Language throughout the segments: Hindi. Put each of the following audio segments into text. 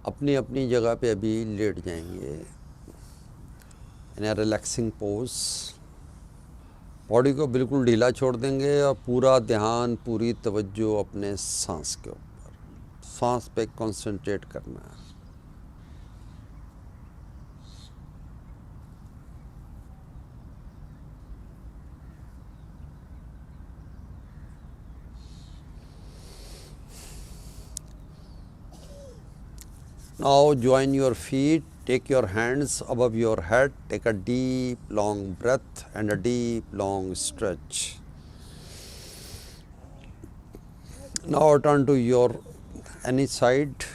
अपनी अपनी जगह पे अभी लेट जाएंगे इन अ रिलैक्सिंग पोज। बॉडी को बिल्कुल ढीला छोड़ देंगे और पूरा ध्यान, पूरी तवज्जो अपने सांस के ऊपर, सांस पे कंसंट्रेट करना है। Now join your feet, take your hands above your head, take a deep long breath and a deep long stretch. Now turn to your any side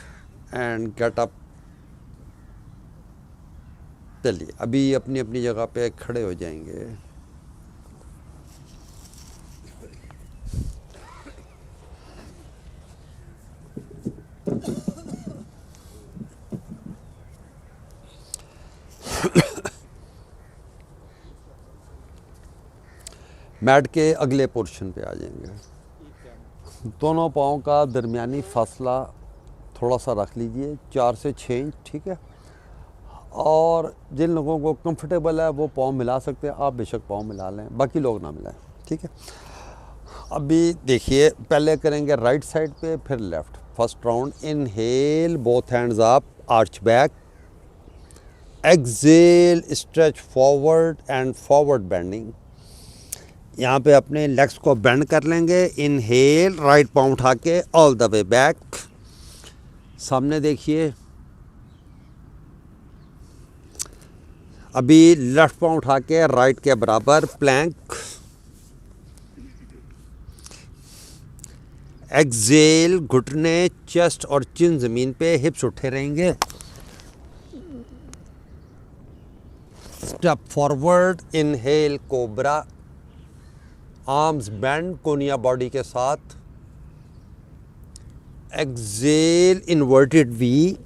and get up. चलिए अभी अपनी अपनी जगह पे खड़े हो जाएंगे। मैट के अगले पोर्शन पे आ जाएंगे। दोनों पाँव का दरमियानी फासला थोड़ा सा रख लीजिए, 4 से 6 इंच, ठीक है। और जिन लोगों को कंफर्टेबल है वो पाँव मिला सकते हैं, आप बेशक पाँव मिला लें, बाकी लोग ना मिलाएं, ठीक है। अभी देखिए, पहले करेंगे राइट साइड पे, फिर left. First round, inhale, both hands up, arch back, exhale, stretch forward and forward bending. यहाँ पे अपने लेग्स को बेंड कर लेंगे। इनहेल, राइट पाँव उठा के ऑल द वे बैक, सामने देखिए। अभी लेफ्ट पाँव उठा के राइट के बराबर प्लैंक, एक्सेल, घुटने, चेस्ट और चिन ज़मीन पे, हिप्स उठे रहेंगे। Step forward, inhale cobra, arms bend कोनिया बॉडी के साथ। Exhale, inverted V.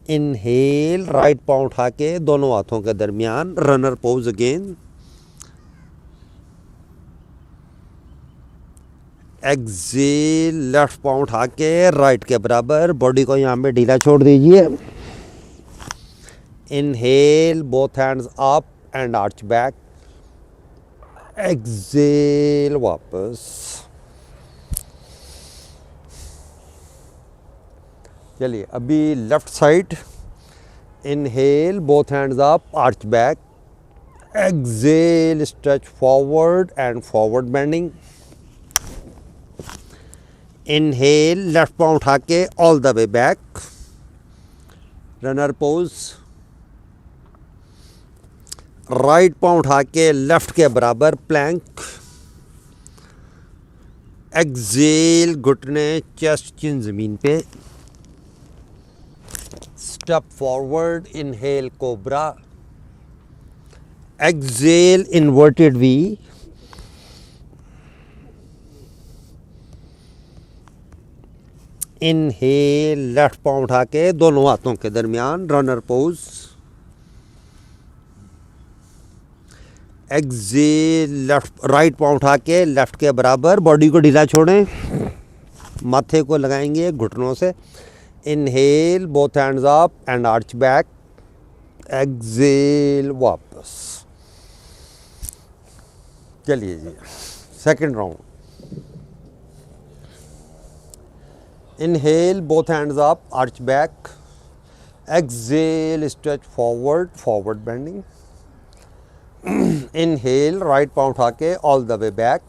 Inhale, right पाँव उठा के दोनों हाथों के दरमियान, runner pose again. Exhale, left पाँव उठा के राइट के बराबर, बॉडी को यहाँ पे ढीला छोड़ दीजिए। Inhale, both hands up and arch back. Exhale, वापस। चलिए अभी left side, inhale, both hands up, arch back, exhale, stretch forward and forward bending. Inhale, left पाँव उठा के all the way back, runner pose. Right पाँव उठा के लेफ्ट के बराबर प्लैंक। एक्सेल, घुटने, चेस्ट, चिन ज़मीन पे। Step forward, inhale cobra, exhale, inverted V. Inhale, left पाँव उठा के दोनों हाथों के दरमियान, रनर पोज। एक्सेल, राइट पाँव उठा के लेफ्ट के बराबर, बॉडी को ढीला छोड़ें, माथे को लगाएंगे घुटनों से। Inhale, both hands up and arch back. Exhale, वापस। चलिए जी, second round. Inhale, both hands up, arch back. Exhale, stretch forward, forward bending. Inhale, right पाँव उठा के all the way back.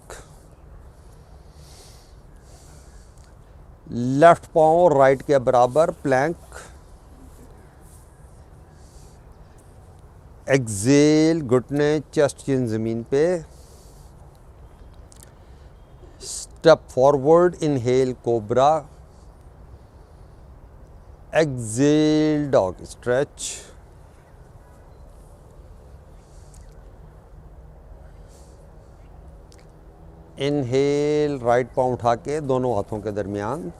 Left पाँव राइट के बराबर प्लैंक। एक्सेल, घुटने, चेस्ट, चिन ज़मीन पे। Step forward, inhale cobra, exhale, dog stretch. Inhale, right पाँव उठा के दोनों हाथों के दरमियान।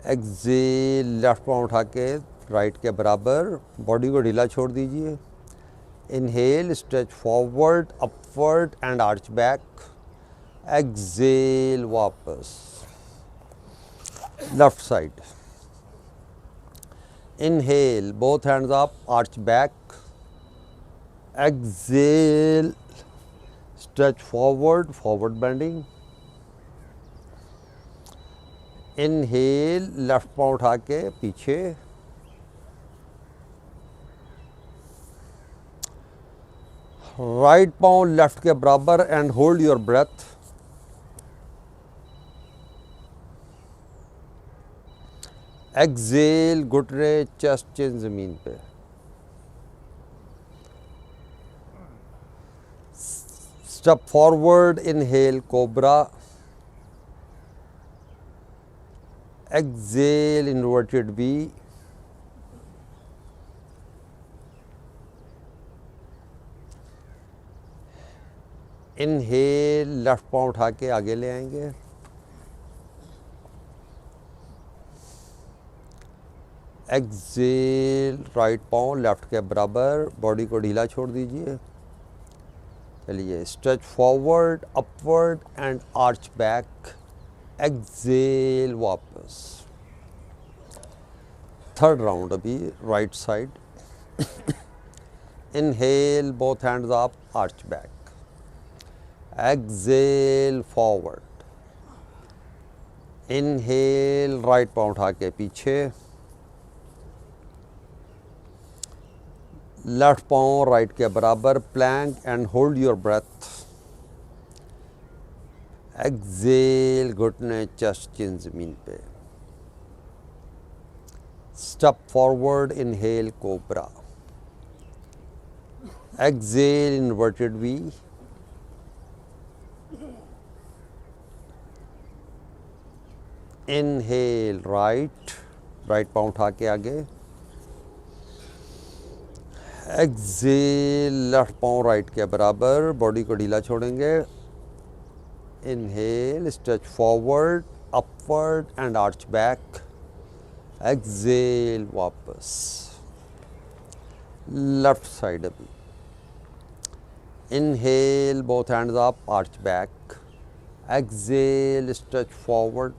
एक्सेल, लेफ्ट पाँव उठा के राइट के बराबर, बॉडी को ढीला छोड़ दीजिए। Inhale stretch forward upward and arch back, exhale वापस left side, inhale both hands up arch back, exhale stretch forward forward bending, inhale left पाँव उठा के पीछे, राइट पाँव लेफ्ट के बराबर and hold your breath, exhale घुटने चेस्ट चिन जमीन पे, step forward inhale cobra, exhale inverted V, inhale left पाँव उठा के आगे ले आएंगे, एक्सेल राइट पाँव लेफ्ट के बराबर, बॉडी को ढीला छोड़ दीजिए। चलिए stretch forward upward and arch back, exhale वापस। थर्ड राउंड अभी right side, inhale both hands up arch back, exhale forward, inhale right पाँव उठा के पीछे, लेफ्ट पाँव राइट के बराबर plank and hold your breath, exhale घुटने चेस्ट चिन जमीन पे, step forward inhale cobra, exhale inverted V, inhale right पाँव उठा के आगे, एक्सेल लेफ्ट पाँव राइट के बराबर, बॉडी को ढीला छोड़ेंगे, inhale stretch forward upward and arch back, exhale वापस लेफ्ट साइड अभी, inhale both hands up arch back, exhale stretch forward,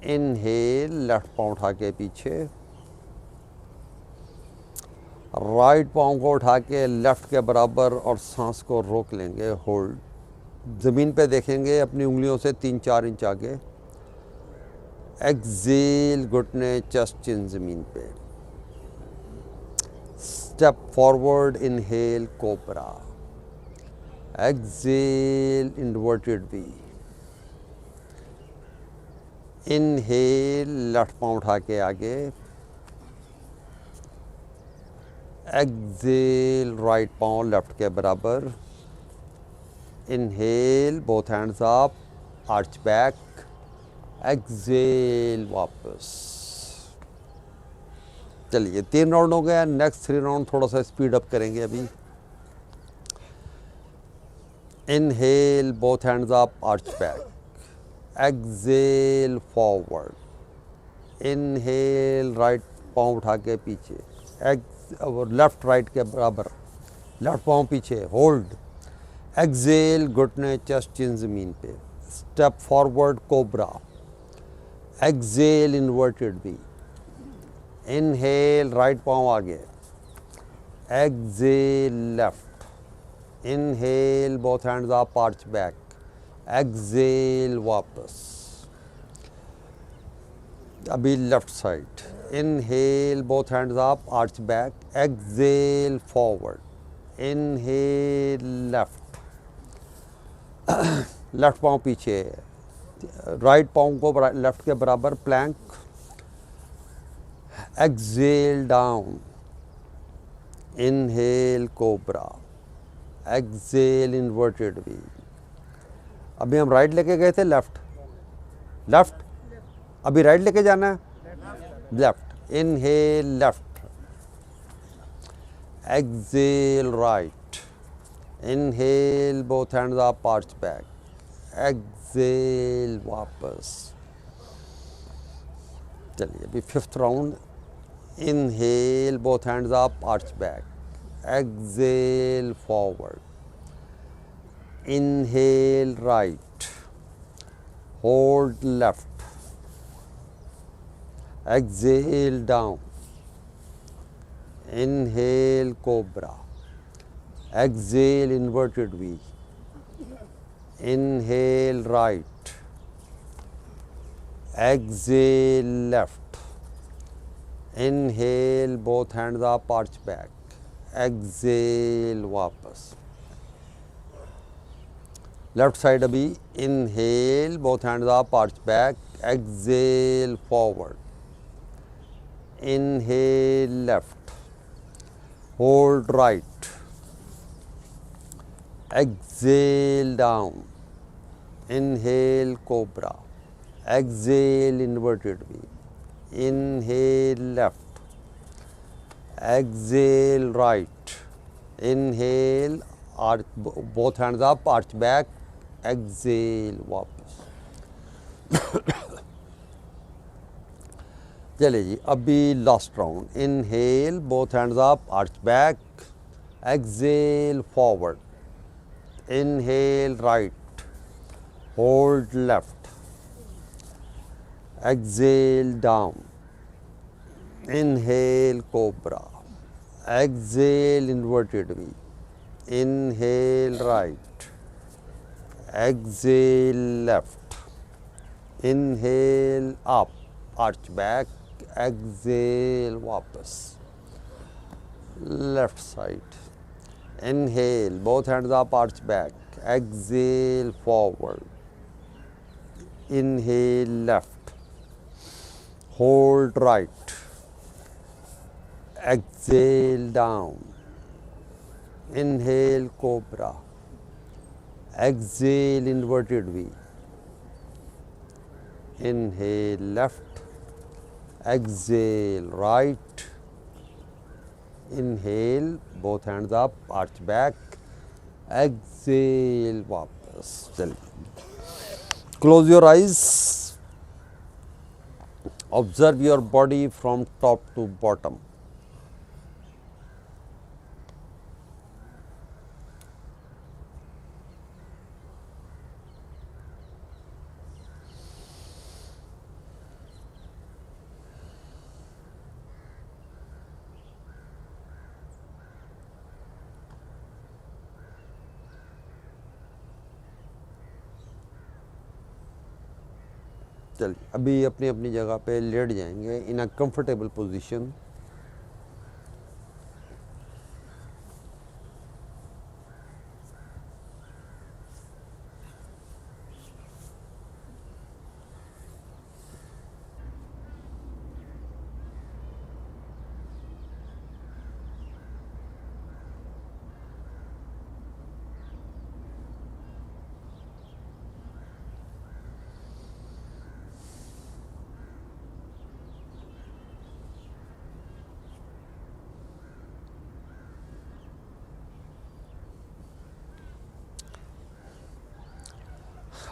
inhale left पाँव उठा के पीछे, राइट पाँव को उठा के लेफ्ट के बराबर और सांस को रोक लेंगे, होल्ड, ज़मीन पे देखेंगे अपनी उंगलियों से 3-4 इंच आगे, एक्सेल घुटने चेस्ट चिन ज़मीन पे, step forward inhale cobra, exhale inverted V, inhale left पाँव उठा के आगे, एक्सेल राइट पाँव लेफ्ट के बराबर, inhale both hands up arch back, exhale वापस। चलिए 3 राउंड हो गया, नेक्स्ट 3 राउंड थोड़ा सा स्पीड अप करेंगे अभी। Inhale both hands up arch back, exhale forward, inhale right पाँव उठा के पीछे, लेफ्ट राइट के बराबर, लेफ्ट पाँव पीछे, होल्ड, एक्सेल घुटने चेस्ट चिन जमीन पे, step forward cobra, exhale inverted V, inhale right पाँव आगे, exhale left, inhale both hands up arch back, exhale वापस। अभी left side, inhale both hands up arch back, exhale forward, inhale left, left पाँव पीछे, राइट पाँव को लेफ्ट के बराबर plank, exhale down, inhale cobra, exhale inverted V. अभी हम राइट लेके गए थे, लेफ्ट, अभी राइट लेके जाना है, left, inhale left, exhale right, inhale both hands up arch back, exhale वापस। चलिए अभी 5th round, inhale both hands up arch back, exhale forward, inhale right, hold left, exhale down, inhale cobra, exhale inverted V, inhale right, exhale left, inhale both hands up, arch back, exhale वापस, लेफ्ट साइड अभी, inhale both hands up, arch back, exhale forward, inhale left, hold right, exhale down, inhale cobra, exhale inverted V, inhale left, exhale right, inhale arch, both hands up, arch back, exhale वापस। चलिए जी, अभी last round, inhale both hands up, arch back, exhale forward, inhale right, hold left, exhale down, inhale cobra, exhale inverted V, inhale right, exhale left, inhale up, arch back, exhale वापस, left side, inhale both hands up, arch back, exhale forward, inhale left, hold right, exhale down, inhale cobra, exhale inverted V, inhale left, exhale right, inhale both hands up, arch back, exhale वापस। चलिए, close your eyes, observe your body from top to bottom. चलिए, अभी अपनी अपनी जगह पे लेट जाएंगे इन अ कंफर्टेबल पोजीशन।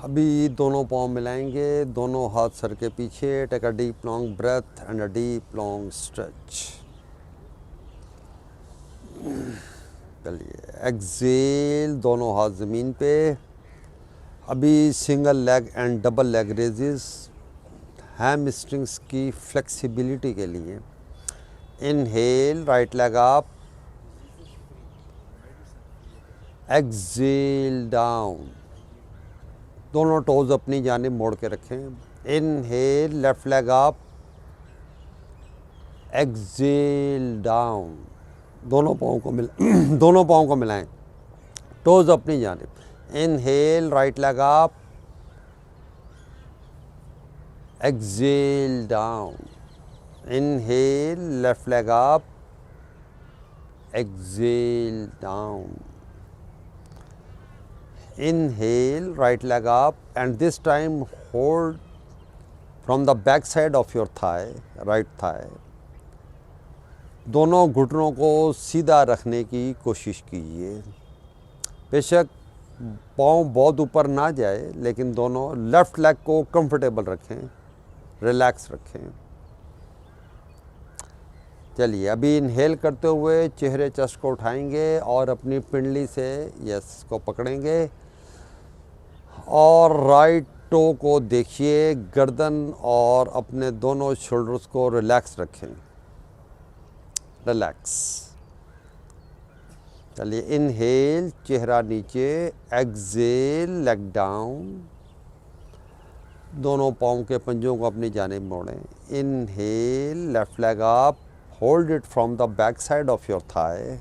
अभी दोनों पाँव मिलाएंगे, दोनों हाथ सर के पीछे, take a deep long breath and a deep long stretch. चलिए, एक्सेल, दोनों हाथ ज़मीन पे। अभी single leg and double leg raises, hamstrings की फ्लेक्सिबिलिटी के लिए। Inhale, right leg up, exhale down, दोनों टोज अपनी जानिब मोड़ के रखें। Inhale, left leg up, exhale down, दोनों पाँव को मिलाएं, टोज अपनी जानिब। Inhale, right leg up, exhale down, inhale, left leg up, exhale down, inhale, right leg up, and this time hold from the back side of your thigh, right thigh। दोनों घुटनों को सीधा रखने की कोशिश कीजिए। बेशक पाँव बहुत ऊपर ना जाए, लेकिन दोनों लेफ्ट लेग को कंफर्टेबल रखें, रिलैक्स रखें। चलिए अभी इनहेल करते हुए चेहरे चेस्ट को उठाएंगे और अपनी पिंडली से यस को पकड़ेंगे और राइट टो को देखिए, गर्दन और अपने दोनों शोल्डर्स को रिलैक्स रखें, रिलैक्स। चलिए इनहेल चेहरा नीचे, एक्सेल लेग डाउन, दोनों पाँव के पंजों को अपनी जानिब मोड़ें। Inhale left leg up, hold it from the back side of your thigh.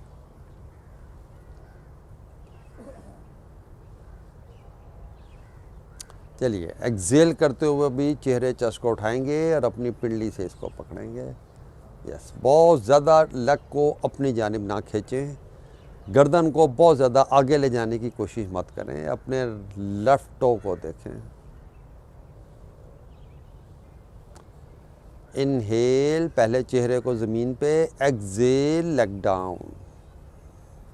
चलिए एक्सेल करते हुए भी चेहरे चेस्ट को उठाएंगे और अपनी पिंडली से इसको पकड़ेंगे। यस, बहुत ज़्यादा लेग को अपनी जानिब ना खींचें, गर्दन को बहुत ज़्यादा आगे ले जाने की कोशिश मत करें, अपने लेफ़्ट टो को देखें। इनहेल पहले चेहरे को ज़मीन पे, एक्सेल लेग डाउन।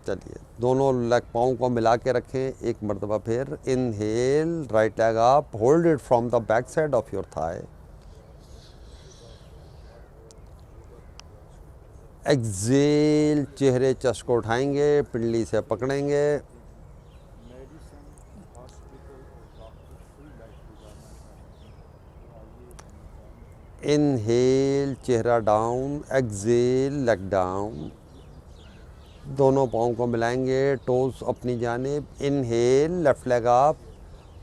चलिए दोनों लेग पाँव को मिला के रखें एक मरतबा फिर। Inhale right leg up, hold it from the back side of your thigh. Exhale चेहरे चेस्ट को उठाएंगे, पिंडली से पकड़ेंगे। इनहेल चेहरा डाउन, एक्सेल लेग डाउन, दोनों पाँव को मिलाएंगे, टोस अपनी जानिब। Inhale left leg up,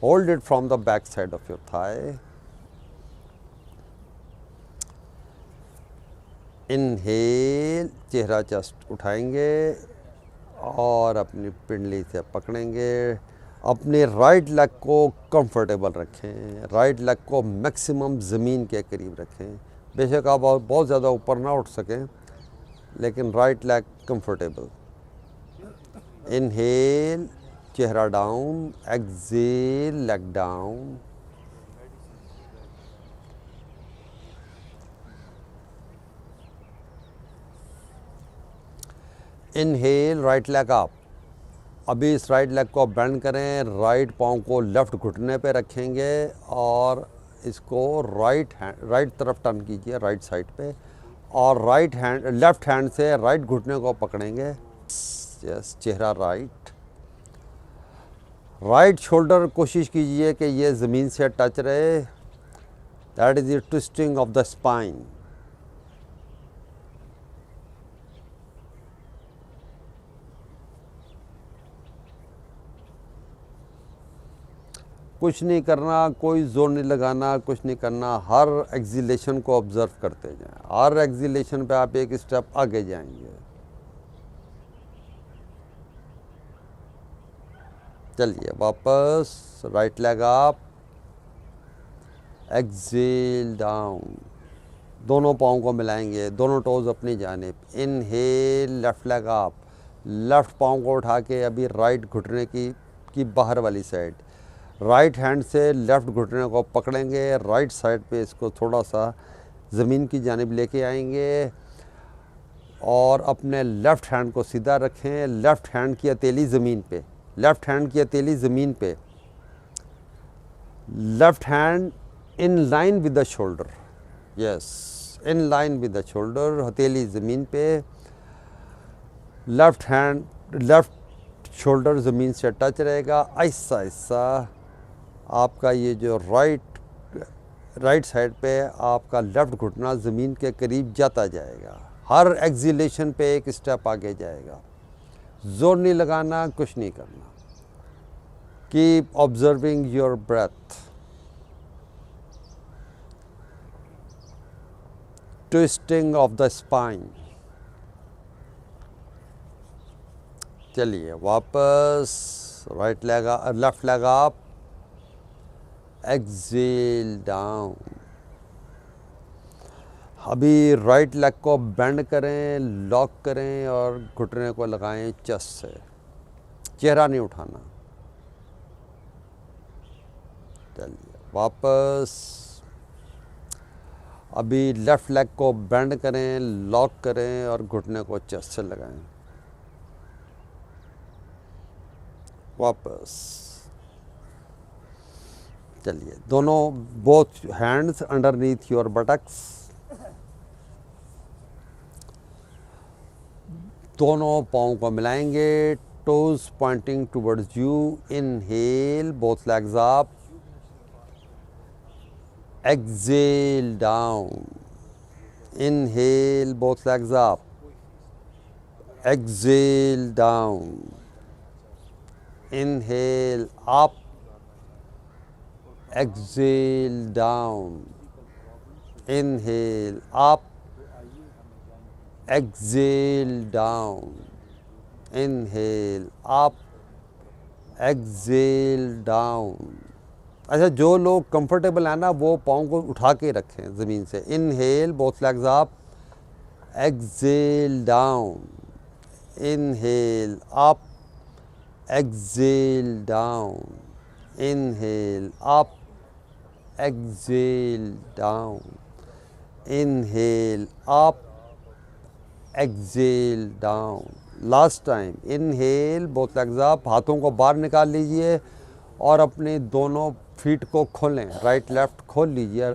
hold it from the back side of your thigh. Inhale चेहरा चेस्ट उठाएंगे और अपनी पिंडली से पकड़ेंगे। अपने राइट लेग को कंफर्टेबल रखें, राइट लेग को मैक्सिमम ज़मीन के करीब रखें। बेशक आप बहुत ज़्यादा ऊपर ना उठ सकें, लेकिन राइट लेग कंफर्टेबल। इनहेल चेहरा down, exhale leg down. Inhale right leg up, अभी इस राइट लेग को बेंड करें, राइट पाँव को लेफ़्ट घुटने पे रखेंगे और इसको राइट तरफ टर्न कीजिए, राइट साइड पे, और लेफ़्ट हैंड से राइट घुटने को पकड़ेंगे। यस, चेहरा राइट शोल्डर कोशिश कीजिए कि ये ज़मीन से टच रहे। That is the twisting of the spine. कुछ नहीं करना, कोई जोर नहीं लगाना, कुछ नहीं करना, हर एक्सिलेशन को ऑब्ज़र्व करते जाएं। हर एक्सिलेशन पे आप एक स्टेप आगे जाएंगे। चलिए वापस right leg up, exhale down, दोनों पाँव को मिलाएंगे, दोनों टोज अपनी जानिब। Inhale left leg up, left पाँव को उठा के अभी राइट घुटने की बाहर वाली साइड, राइट हैंड से लेफ़्ट घुटने को पकड़ेंगे, राइट साइड पे इसको थोड़ा सा ज़मीन की जानिब लेके आएंगे और अपने लेफ़्ट हैंड को सीधा रखें। लेफ़्ट हैंड की हथेली ज़मीन पे, लेफ़्ट हैंड की हथेली ज़मीन पे, left hand in line with the shoulder. Yes, in line with the shoulder, हथेली ज़मीन पे, लेफ़्ट शोल्डर ज़मीन से टच रहेगा। आहिस्ता आहिस्ता आपका ये जो राइट साइड पे आपका लेफ़्ट घुटना ज़मीन के करीब जाता जाएगा, हर एक्सिलेशन पे एक स्टेप आगे जाएगा। जोर नहीं लगाना, कुछ नहीं करना। Keep observing your breath. Twisting of the spine. चलिए वापस left leg up, exhale down. अभी राइट लेग को बेंड करें, लॉक करें और घुटने को लगाएं चेस्ट से, चेहरा नहीं उठाना। चलिए वापस अभी लेफ़्ट लेग को बेंड करें, लॉक करें और घुटने को चेस्ट से लगाएं। वापस चलिए, दोनों both hands underneath your buttocks. दोनों पाँव को मिलाएंगे, toes pointing towards you. Inhale, both legs up, exhale down. Inhale, both legs up, exhale down. Inhale up, exhale down. Inhale up, exhale down. Inhale up, exhale down. अच्छा, जो लोग कंफर्टेबल है ना वो पाँव को उठा के रखें ज़मीन से। Inhale, both legs up, exhale down. Inhale up, exhale down. Inhale up, exhale down. Inhale up, exhale down. Last time. Inhale, both legs up, हाथों को बाहर निकाल लीजिए और अपने दोनों फीट को खोलें, राइट लेफ्ट खोल लीजिए।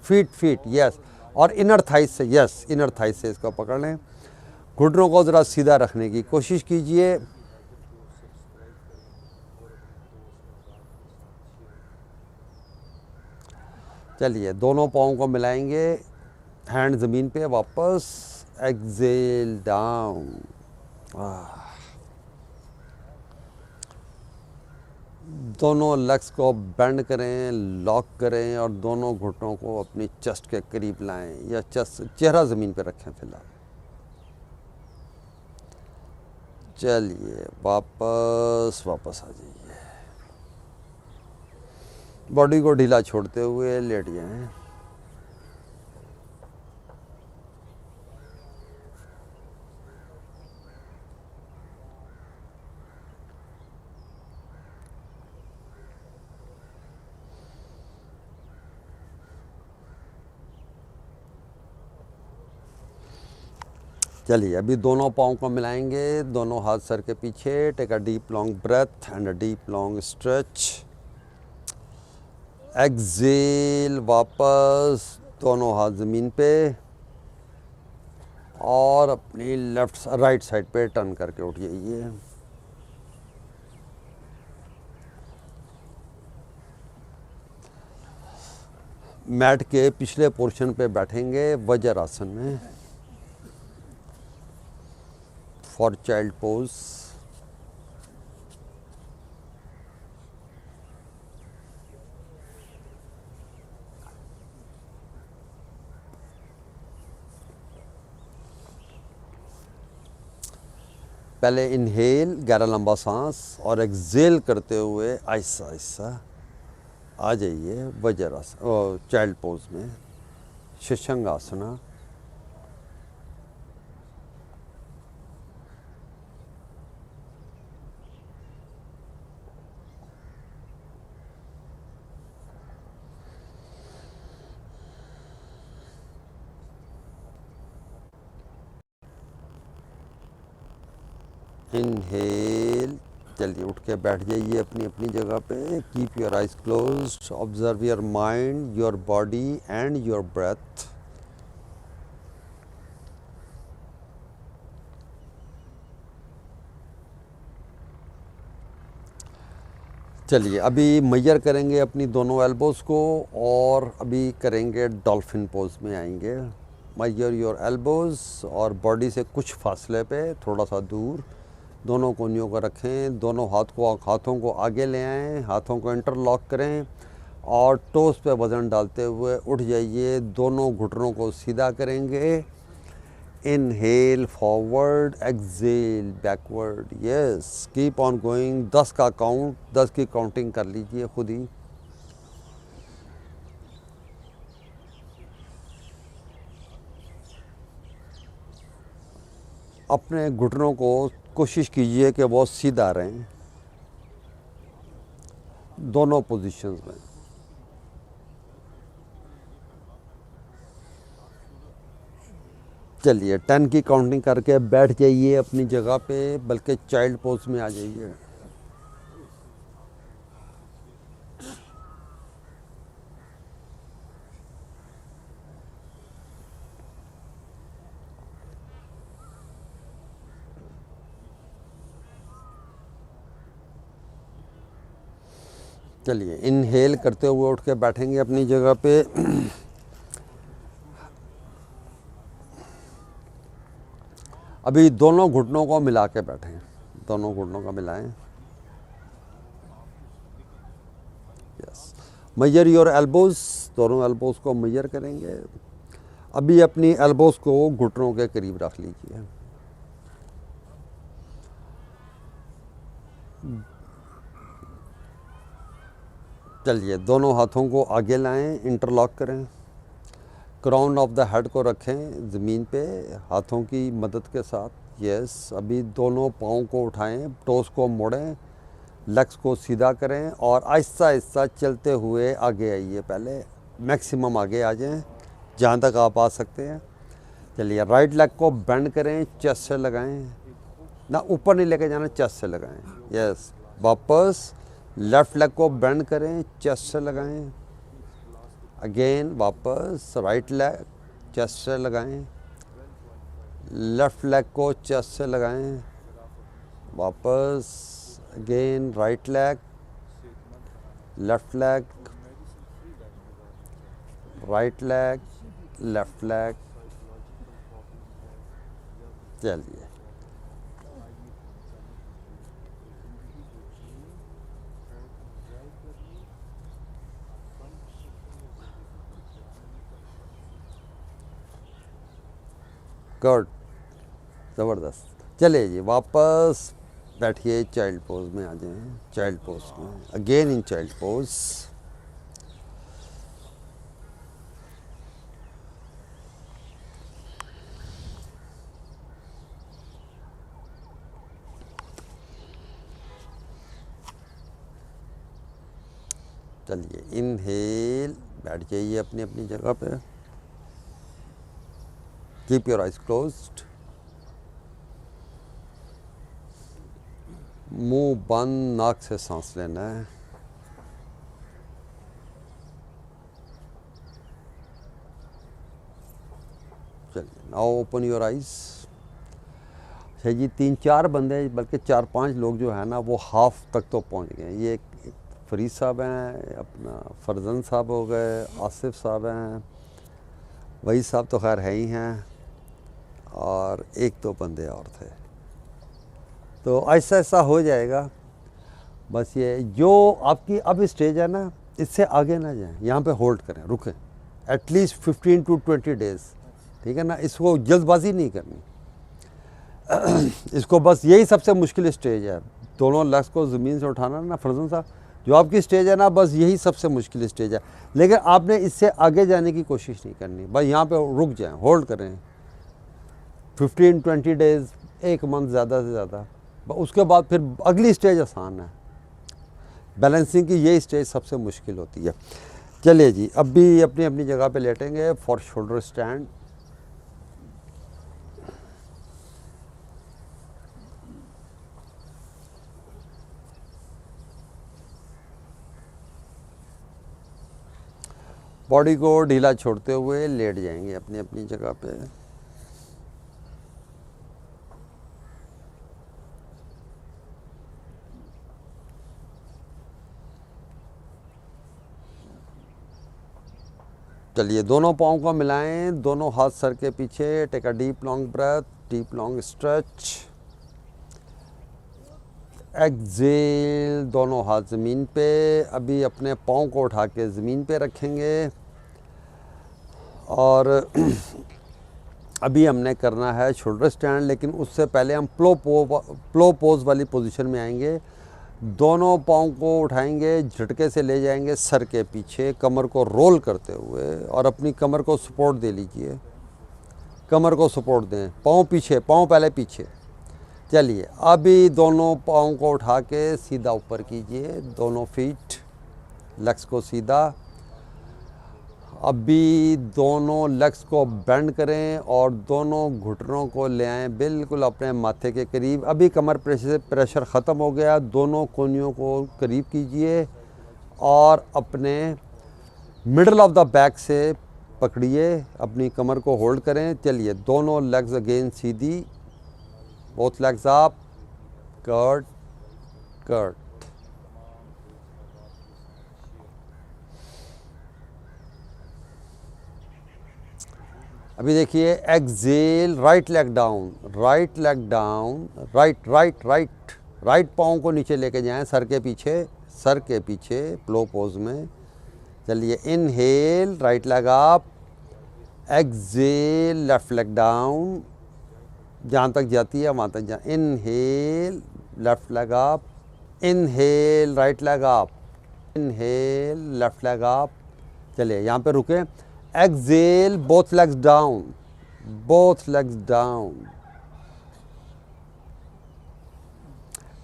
फीट यस, और इनर थाइस से, यस इनर थाइस से इसको पकड़ लें। घुटनों को ज़रा सीधा रखने की कोशिश कीजिए। चलिए, दोनों पाँव को मिलाएंगे, हैंड ज़मीन पे वापस, एक्सेल डाउन। दोनों लेग्स को बेंड करें, लॉक करें और दोनों घुटनों को अपनी चेस्ट के करीब लाएं या चेहरा ज़मीन पे रखें फिलहाल। चलिए, वापस आ जाइए। बॉडी को ढीला छोड़ते हुए लेट जाएं। चलिए, अभी दोनों पाँव को मिलाएंगे, दोनों हाथ सर के पीछे। Take a deep long breath and a deep long stretch. Exhale, वापस दोनों हाथ ज़मीन पे और अपनी राइट साइड पे टर्न करके उठ जाइए। मैट के पिछले पोर्शन पे बैठेंगे वज्रासन में, फॉर चाइल्ड पोज। पहले इनहेल, गहरा लंबा सांस, और एक्सेल करते हुए आहिस्ता आहिस्ता आ जाइए वज्रासन, चाइल्ड पोज में, शशंगासना। इनहेल, चलिए उठ के बैठ जाइए अपनी अपनी जगह पे। Keep your eyes closed, observe your mind, your body and your breath. चलिए, अभी मेजर करेंगे अपनी दोनों एल्बोज़ को और अभी करेंगे डॉल्फिन पोज में आएंगे। मेजर योर एल्बोज़ और बॉडी से कुछ फासले पे, थोड़ा सा दूर, दोनों कोहनियों को रखें। दोनों हाथों को आगे ले आएं, हाथों को इंटरलॉक करें और टोस पे वज़न डालते हुए उठ जाइए। दोनों घुटनों को सीधा करेंगे। Inhale forward, exhale backward. Yes, keep on going. 10 का काउंट, 10 की काउंटिंग कर लीजिए खुद ही। अपने घुटनों को कोशिश कीजिए कि वो सीधा रहें दोनों पोजीशंस में। चलिए, 10 की काउंटिंग करके बैठ जाइए अपनी जगह पे, बल्कि चाइल्ड पोज में आ जाइए। चलिए इनहेल करते हुए उठ के बैठेंगे अपनी जगह पे। अभी दोनों घुटनों को मिला के बैठें, दोनों घुटनों को मिलाएं। यस, मेजर योर एल्बोज, दोनों एल्बोज को मेजर करेंगे। अभी अपनी एल्बोज को घुटनों के करीब रख लीजिए। चलिए दोनों हाथों को आगे लाएं, इंटरलॉक करें। क्राउन ऑफ द हेड को रखें ज़मीन पे हाथों की मदद के साथ। यस, अभी दोनों पाँव को उठाएं, टोस को मोड़ें, लेग्स को सीधा करें और आहिस्ता आहिस्ता चलते हुए आगे आइए। पहले मैक्सिमम आगे आ जाएं जहाँ तक आप आ सकते हैं। चलिए राइट लेग को बेंड करें, चेस्ट से लगाएं, ना ऊपर नहीं लेके जाना, चेस्ट से लगाएं। यस, वापस लेफ़्ट लेग को बेंड करें, चेस्ट से लगाएं। अगेन वापस राइट लेग चेस्ट से लगाएं, लेफ़्ट लेग को चेस्ट से लगाएं। वापस again right leg, left leg, right leg, left leg. चलिए गुड, ज़बरदस्त। चलिए जी वापस बैठिए, चाइल्ड पोज में आ जाएं। चाइल्ड पोज में अगेन इन चाइल्ड पोज। चलिए इनहेल, बैठ जाइए अपनी अपनी जगह पे। कीप योर आइज क्लोज्ड, मुंह बंद, नाक से सांस लेना है। चलिए नाउ ओपन योर आइज। अच्छा जी, 3-4 बंदे बल्कि 4-5 लोग जो है ना वो हाफ तक तो पहुंच गए। ये एक फरीद साहब हैं, अपना फरजन साहब हो गए, आसिफ साहब हैं, वही साहब तो खैर है ही हैं, और 1-2 बंदे और थे। तो ऐसा ऐसा हो जाएगा। बस ये जो आपकी अब स्टेज है ना, इससे आगे ना जाएं, यहाँ पे होल्ड करें, रुकें एटलीस्ट 15 to 20 डेज़, ठीक है ना। इसको जल्दबाजी नहीं करनी। इसको बस यही सबसे मुश्किल स्टेज है, दोनों लेग्स को ज़मीन से उठाना ना फरजन साहब, जो आपकी स्टेज है ना, बस यही सबसे मुश्किल स्टेज है। लेकिन आपने इससे आगे जाने की कोशिश नहीं करनी, बस यहाँ पे रुक जाएं, होल्ड करें 15-20 डेज़, 1 मंथ ज़्यादा से ज़्यादा। उसके बाद फिर अगली स्टेज आसान है। बैलेंसिंग की ये स्टेज सबसे मुश्किल होती है। चलिए जी, अब भी अपनी अपनी जगह पे लेटेंगे फॉर शोल्डर स्टैंड। बॉडी को ढीला छोड़ते हुए लेट जाएंगे अपनी अपनी जगह पे। चलिए दोनों पाँव को मिलाएं, दोनों हाथ सर के पीछे। Take a deep long breath, deep long stretch. Exhale, दोनों हाथ ज़मीन पे। अभी अपने पाँव को उठा के ज़मीन पे रखेंगे और अभी हमने करना है शोल्डर स्टैंड, लेकिन उससे पहले हम प्लो पोज वाली पोजीशन में आएंगे। दोनों पाँव को उठाएंगे, झटके से ले जाएंगे सर के पीछे, कमर को रोल करते हुए, और अपनी कमर को सपोर्ट दे लीजिए। कमर को सपोर्ट दें, पाँव पीछे, पाँव पहले पीछे। चलिए अभी दोनों पाँव को उठा के सीधा ऊपर कीजिए, दोनों फीट, लेग्स को सीधा। अभी दोनों लेग्स को बेंड करें और दोनों घुटनों को ले आएं बिल्कुल अपने माथे के करीब। अभी कमर प्रेशर ख़त्म हो गया, दोनों कोहनियों को करीब कीजिए और अपने मिडल ऑफ द बैक से पकड़िए, अपनी कमर को होल्ड करें। चलिए दोनों लेग्स अगेन सीधी, both legs up, cut cut. अभी देखिए exhale, right leg down, right leg down, right right right, right पाँव को नीचे लेके जाएं, सर के पीछे, सर के पीछे, फ्लो पोज में। चलिए inhale, right leg up, exhale, left leg down, जहाँ तक जाती है वहाँ तक जा। Inhale, left leg up, inhale, right leg up, inhale, left leg up. चलिए यहाँ पे रुके। Exhale, both legs down, both legs down.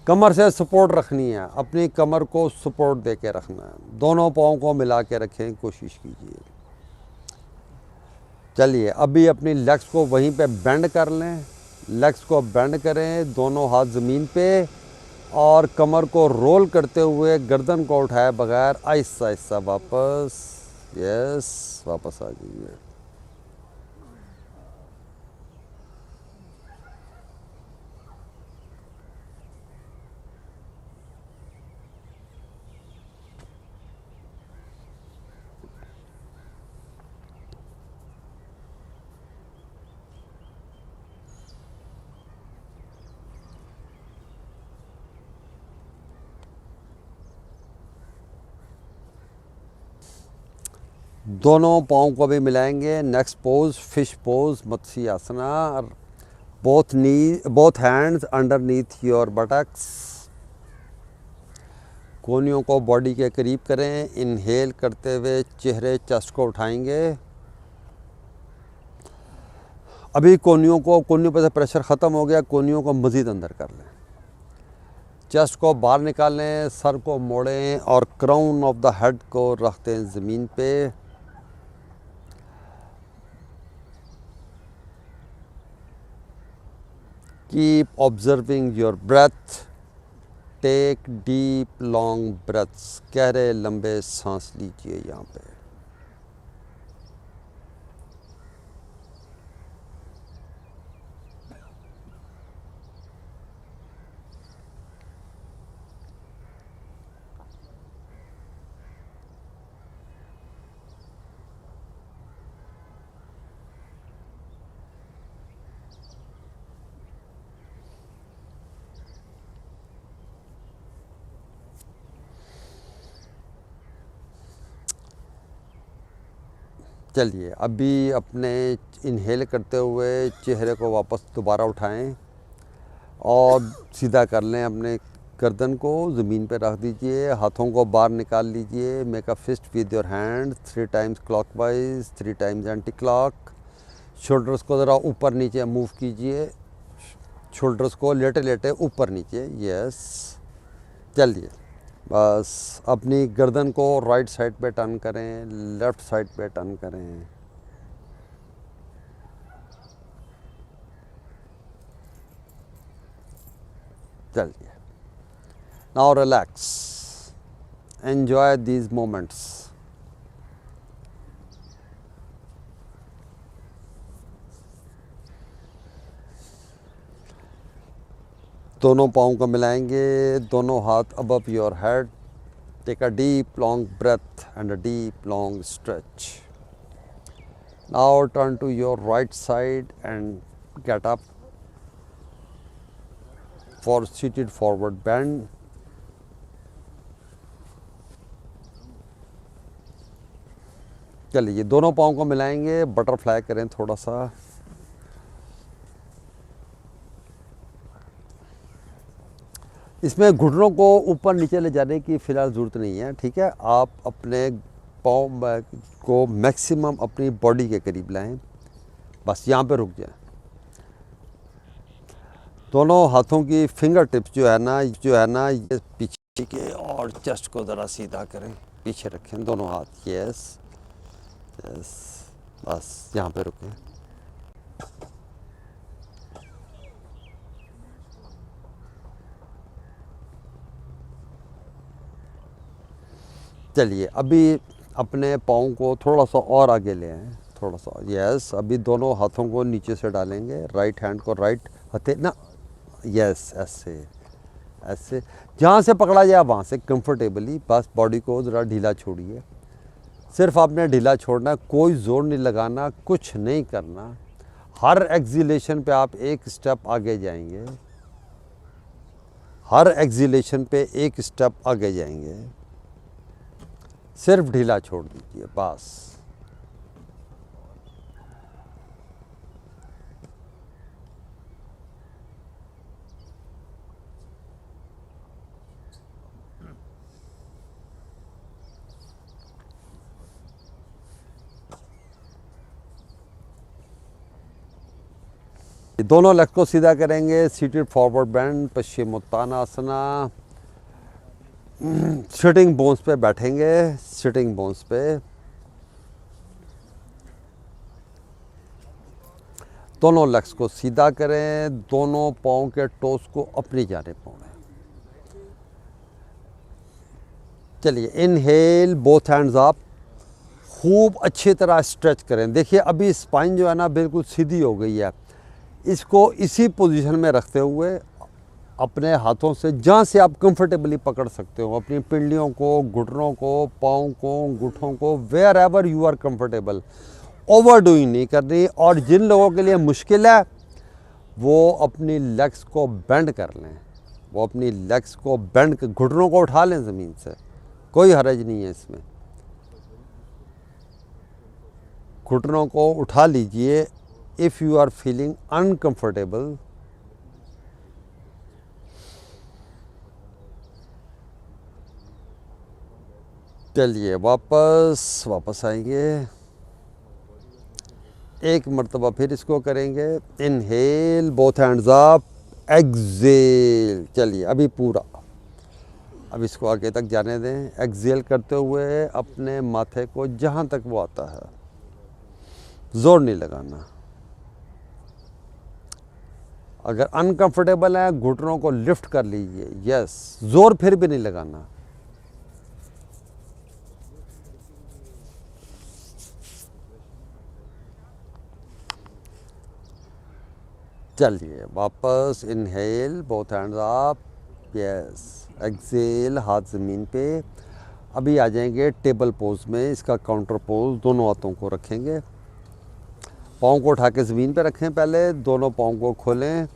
कमर से सपोर्ट रखनी है, अपनी कमर को सपोर्ट दे के रखना है। दोनों पाँव को मिला के रखें, कोशिश कीजिए। चलिए अभी अपनी लेग्स को वहीं पे बेंड कर लें, लेग्स को बेंड करें, दोनों हाथ ज़मीन पे, और कमर को रोल करते हुए गर्दन को उठाए बगैर आहिस्ता आहिस्ता वापस, यस, वापस आ जाइए। दोनों पाँव को भी मिलाएंगे। नेक्स्ट पोज, फिश पोज, मत्स्य आसना। Both hands underneath your buttocks. कोहनियों को बॉडी के करीब करें। इनहेल करते हुए चेहरे, चेस्ट को उठाएंगे। अभी कोहनियों पर से प्रेशर ख़त्म हो गया, कोहनियों को मज़ीद अंदर कर लें। चेस्ट को बाहर निकालें, सर को मोड़ें और क्राउन ऑफ द हेड को रखते हैं ज़मीन पे। Keep observing your breath. Take deep long breaths. गहरे लंबे सांस लीजिए यहाँ पे। चलिए अभी अपने इनहेल करते हुए चेहरे को वापस दोबारा उठाएं और सीधा कर लें। अपने गर्दन को ज़मीन पे रख दीजिए, हाथों को बाहर निकाल लीजिए। Make a fist with your hand 3 times clockwise, 3 times anti clock. Shoulders को ज़रा ऊपर नीचे मूव कीजिए, शोल्डर्स को लेटे लेटे ऊपर नीचे, यस। चलिए बस अपनी गर्दन को राइट साइड पे टर्न करें, लेफ़्ट साइड पे टर्न करें। चलिए now relax, enjoy these moments. दोनों पाँव को मिलाएंगे, दोनों हाथ above your head. Take a deep long breath and a deep long stretch. Now turn to your right side and get up for seated forward bend. चलिए दोनों पाँव को मिलाएंगे, बटरफ्लाई करें थोड़ा सा। इसमें घुटनों को ऊपर नीचे ले जाने की फ़िलहाल ज़रूरत नहीं है, ठीक है। आप अपने पाँव को मैक्सिमम अपनी बॉडी के करीब लाएं, बस यहाँ पे रुक जाएं। दोनों हाथों की फिंगर टिप्स जो है ना ये पीछे के, और चेस्ट को ज़रा सीधा करें, पीछे रखें दोनों हाथ, यस यस, बस यहाँ पे रुकें। चलिए अभी अपने पाँव को थोड़ा सा और आगे ले आएं, थोड़ा सा, यस। अभी दोनों हाथों को नीचे से डालेंगे, राइट हैंड को राइट हथे ना, यस, ऐसे ऐसे, जहाँ से पकड़ा जाए वहाँ से कंफर्टेबली, बस बॉडी को ज़रा ढीला छोड़िए। सिर्फ आपने ढीला छोड़ना है, कोई ज़ोर नहीं लगाना, कुछ नहीं करना। हर एक्सीलेशन पे आप एक स्टेप आगे जाएंगे, हर एक्सीलेशन पे एक स्टेप आगे जाएंगे। सिर्फ ढीला छोड़ दीजिए बस। दोनों लेग्स को सीधा करेंगे, सीटेड फॉरवर्ड बेंड, पश्चिमोत्तानासना। सिटिंग बोन्स पे बैठेंगे, सिटिंग बोन्स पे। दोनों लेग्स को सीधा करें, दोनों पाँव के टोस को अपनी जानिब मोड़ें। चलिए, इनहेल, बोथ हैंड्स अप, खूब अच्छी तरह स्ट्रेच करें। देखिए अभी स्पाइन जो है ना बिल्कुल सीधी हो गई है। इसको इसी पोजीशन में रखते हुए अपने हाथों से जहाँ से आप कंफर्टेबली पकड़ सकते हो, अपनी पिंडलियों को, घुटनों को, पाँव को, अंगूठों को, wherever you are comfortable. Overdoing नहीं करनी। और जिन लोगों के लिए मुश्किल है वो अपनी लेग्स को बेंड कर लें, वो अपनी लेग्स को बेंड, घुटनों को उठा लें ज़मीन से, कोई हरज नहीं है इसमें। घुटनों को उठा लीजिए if you are feeling uncomfortable. चलिए वापस आएंगे, एक मर्तबा फिर इसको करेंगे। Inhale, both hands up, exhale. चलिए अभी पूरा, अब इसको आगे तक जाने दें। एक्सेल करते हुए अपने माथे को जहाँ तक वो आता है, जोर नहीं लगाना। अगर अनकंफर्टेबल है घुटनों को लिफ्ट कर लीजिए, यस, जोर फिर भी नहीं लगाना। चलिए वापस, inhale, both hands up, yes, exhale, हाथ ज़मीन पे। अभी आ जाएंगे टेबल पोज में। इसका काउंटर पोज, दोनों हाथों को रखेंगे, पाँव को उठा के ज़मीन पे रखें, पहले दोनों पाँव को खोलें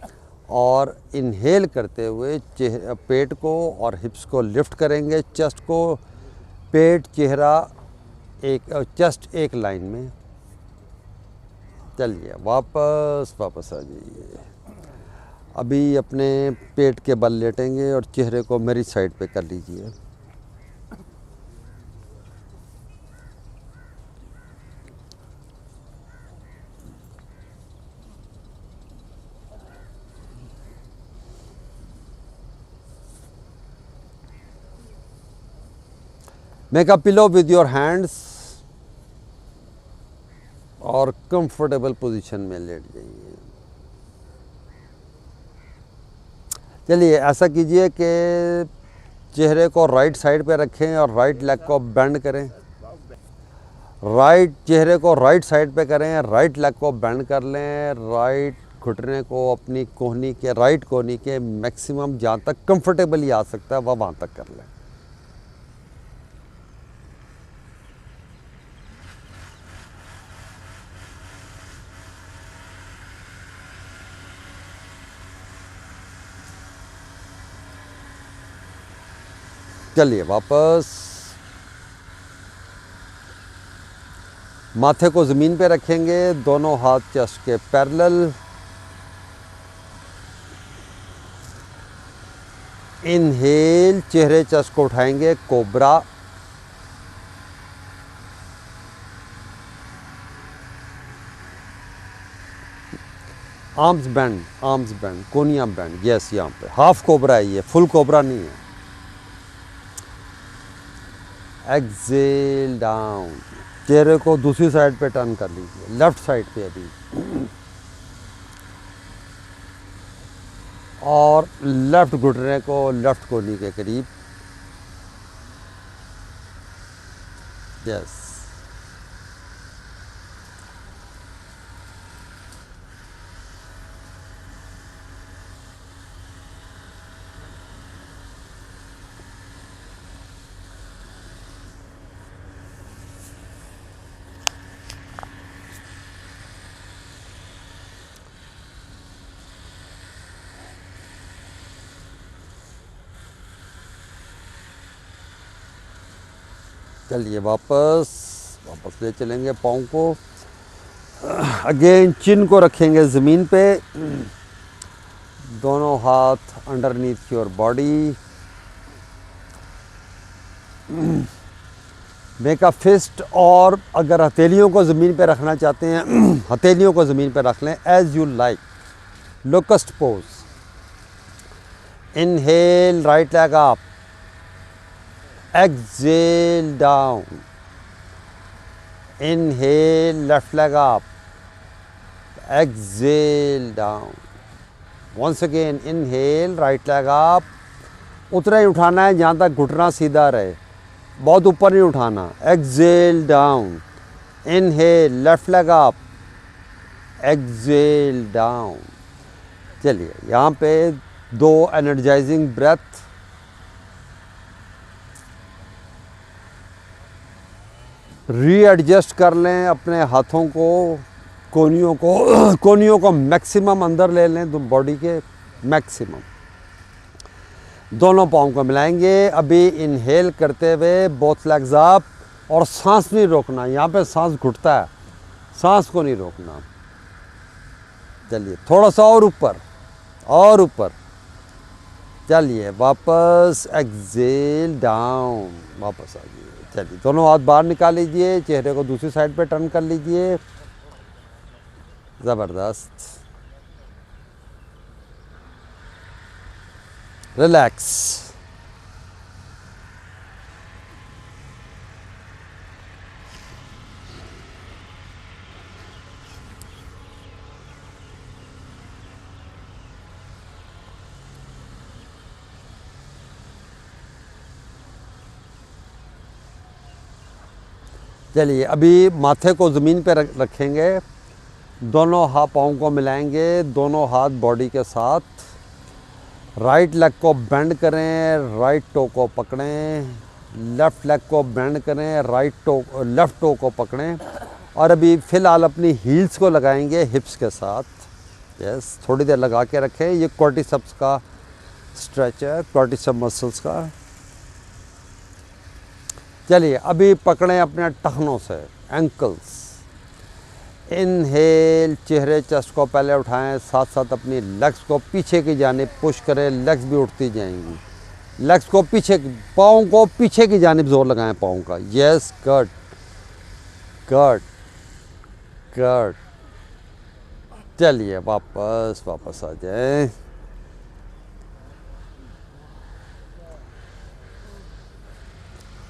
और इनहेल करते हुए पेट को और हिप्स को लिफ्ट करेंगे, चेस्ट को, पेट, चेहरा एक, चेस्ट एक लाइन में। चलिए वापस आ जाइए। अभी अपने पेट के बल लेटेंगे और चेहरे को मेरी साइड पे कर लीजिए। Make a pillow with your hands और कंफर्टेबल पोजीशन में लेट जाइए। चलिए ऐसा कीजिए कि चेहरे को राइट साइड पे रखें और राइट लेग को बेंड करें। चेहरे को राइट साइड पे करें, राइट लेग को बेंड कर लें, राइट घुटने को अपनी कोहनी के, राइट कोहनी के मैक्सिमम जहाँ तक कंफर्टेबली आ सकता है वहाँ तक कर लें। चलिए वापस, माथे को ज़मीन पे रखेंगे, दोनों हाथ चेस्ट के पैरेलल। इनहेल, चेहरे चेस्ट को उठाएंगे, कोबरा। आर्म्स बेंड, कोनिया बेंड, यस, यहाँ पे हाफ कोबरा है, ये फुल कोबरा नहीं है। एक्सेल डाउन, चेहरे को दूसरी साइड पे टर्न कर लीजिए, लेफ्ट साइड पे अभी, और लेफ्ट घुटने को लेफ्ट कोहनी के करीब, यस। चलिए वापस ले चलेंगे पाँव को। अगेन चिन को रखेंगे ज़मीन पे, दोनों हाथ underneath your body. Make a fist, और अगर हथेलियों को ज़मीन पे रखना चाहते हैं हथेलियों को ज़मीन पे रख लें, as you like. Locust pose. Inhale right leg up, exhale down. Inhale left leg up, exhale down. Once again inhale right leg up, उतना ही उठाना है जहाँ तक घुटना सीधा रहे, बहुत ऊपर नहीं उठाना। Excel down. Inhale left leg up, exhale down. चलिए यहाँ पे 2 एनर्जाइजिंग ब्रेथ। रीएडजस्ट कर लें अपने हाथों को, कोहनियों को मैक्सिमम अंदर ले लें, तो बॉडी के मैक्सिमम। दोनों पाँव को मिलाएंगे। अभी इनहेल करते हुए बोथ लेग्स अप, और सांस नहीं रोकना, यहाँ पे सांस घुटता है, सांस को नहीं रोकना। चलिए थोड़ा सा और ऊपर, और ऊपर। चलिए वापस एक्सेल डाउन, वापस आ जाइए। चलिए दोनों हाथ बाहर निकाल लीजिए, चेहरे को दूसरी साइड पे टर्न कर लीजिए। ज़बरदस्त। रिलैक्स। चलिए अभी माथे को ज़मीन पे रखेंगे, दोनों हाथ पाँव को मिलाएंगे, दोनों हाथ बॉडी के साथ। राइट लेग को बेंड करें, राइट टो को पकड़ें। लेफ़्ट लेग को बेंड करें, लेफ़्ट टो को पकड़ें। और अभी फ़िलहाल अपनी हील्स को लगाएंगे हिप्स के साथ। यस, थोड़ी देर लगा के रखें। ये क्वाड्रिसेप्स का स्ट्रेच है, क्वाड्रिसेप मसल्स का। चलिए अभी पकड़ें अपने टखनों से, एंकल्स। इनहेल, चेहरे चेस्ट को पहले उठाएं, साथ साथ अपनी लेग्स को पीछे की जानिब पुश करें, लेग्स भी उठती जाएंगी। लेग्स को पीछे, पाँव को पीछे की जानिब जोर लगाएं पाँव का। Yes, good good good. चलिए वापस आ जाएं।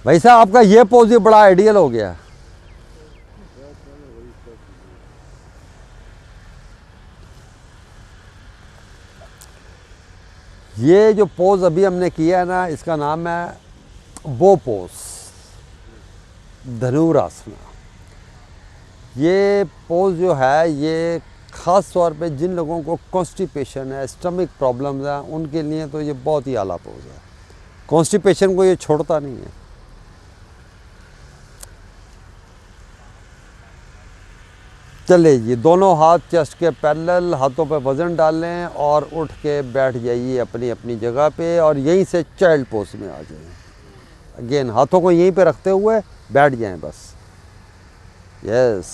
भाई साहब आपका ये पोज भी बड़ा आइडियल हो गया। ये जो पोज अभी हमने किया है ना, इसका नाम है बो पोज, धनुरासना। ये पोज जो है, ये ख़ास तौर पे जिन लोगों को कॉन्स्टिपेशन है, स्टमक प्रॉब्लम्स है, उनके लिए तो ये बहुत ही आला पोज है। कॉन्स्टिपेशन को ये छोड़ता नहीं है। चलिए ये दोनों हाथ चेस्ट के पैरेलल, हाथों पे वज़न डालें और उठ के बैठ जाइए अपनी अपनी जगह पे, और यहीं से चाइल्ड पोज में आ जाएं। अगेन हाथों को यहीं पे रखते हुए बैठ जाएं बस। यस,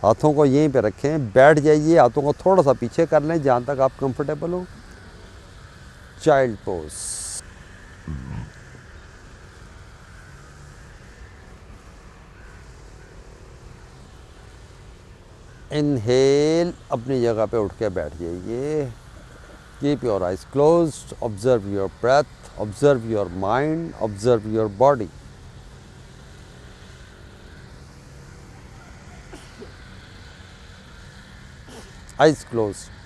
हाथों को यहीं पे रखें, बैठ जाइए। हाथों को थोड़ा सा पीछे कर लें जहाँ तक आप कंफर्टेबल हो। Child pose. इनहेल, अपनी जगह पे उठ के बैठ जाइए। Keep your eyes closed, observe your breath, observe your mind, observe your body. Eyes closed.